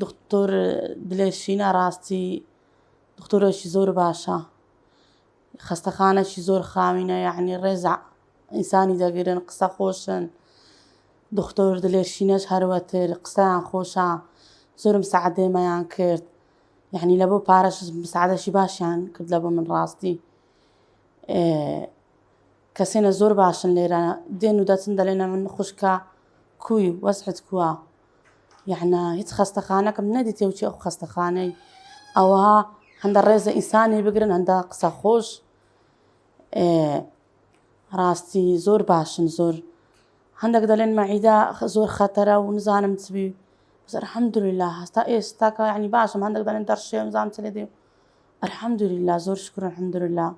دکتۆر دلێرشینە ڕاستی دکتۆرێکی زۆر باشە، خەستەخانەشی زۆر خاوینە، یعنی ڕێزە ئینسانی دەگرن، قسە خۆشن. دکتۆر دلێرشینەش هەروەتر قسەیان خۆشە، زۆر مساعدەیان کرد، یعنی لە بۆ پارەش مساعدەشی باشیان کرد لە بۆ من ڕاستی. کەسێنە زۆر باشن لێرە دێن و دەچن دەڵێنە من خوشکە کوی وەزعت کووە، یعنی هیچ خەستەخانەکەم نەدیتێ وچی ئەو خەستەخانەی ئەوەها هەندە ڕێزە ئینسانی بگرن، هەندە قسە خۆش. ڕاستی زۆر باشن، زۆر هەندێک دەڵێن مەعیدە زۆر خەتەرە و نزانم چبی، بەس ئەلحەمدولیلا هەستا ئێستاکە یعنی باشم. هەندێک دەڵێن دەڕشێ نزانم چ لێ دێ، ئەلحەمدولیلا زۆر شکر ئەلحەمدولیلا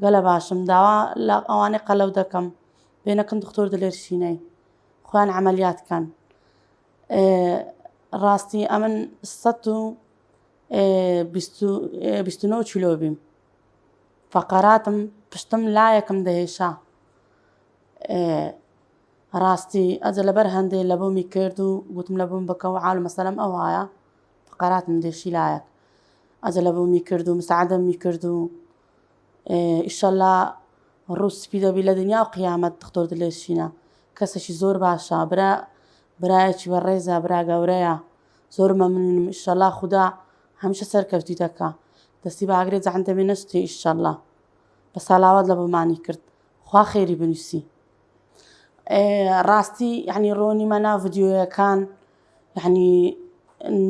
گەلە باشم. داوا لە ئەوانەی قەلەو دەکەم بێنەکەن دکتۆر دلێرشینەی خۆیان عەمەلیاتکەن. ڕاستی ئەمن 129 کیلۆ بیم، فەقەراتم پشتم لایەکم دەهێشا. ڕاستی ئەجە لەبەر هەندێک لە بۆمی کرد و گوتم لە بۆم بکە و حاڵ مەسەلەم ئەو وایە فەقەراتم دێشی لایەک، ئەجە لە بۆمی کرد و مساعدەمی کرد و ئیشەڵا ڕوو سپی دەبی لە دنیا و قیامەت. دکتۆر دلێرشینە کەسێکی زۆر باشە، برایەکی بەڕێزە، برا گەورەیە، زۆر مەمنونم. ئیشەڵا خودا هەمیشە سەرکەوتی دەکا، دەستی بەئاگرێ جەهەنەمی نەسووتێ ئیشەڵا. بە سەلاوات لە بۆمانی کرد، خوا خێری بنووسی. ڕاستی یعنی ڕۆنیمە ناو ڤیدیۆیەکان، یعنی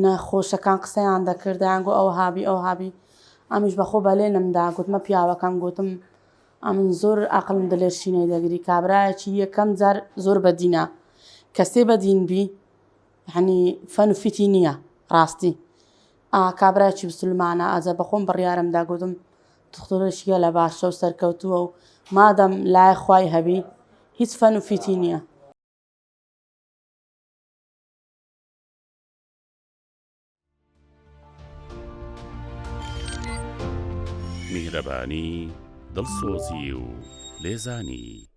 نەخۆشەکان قسەیان دەکرد، دەیانگو ئەو هابی ئەو هابی، ئەمیش بەخۆ بەلێنمدا گوتمە پیاوەکەم، گوتم ئەمن زۆر عەقڵم دلێرشینەی دەگری، کابرایەکی یەکەم جار زۆر بەدینە، کەسێ بەدین بی یعنی فەن و فیتی نییە. ڕاستی کابرایەکی مسلمانە. ئەجە بەخۆم بڕیارمدا گوتم دکتۆرێکی گەلە باشە و سەرکەوتووە و مادەم لای خوای هەبی هیچ فەن و فیتی نییە. میهرەبانی، دڵسۆزی و لێزانی.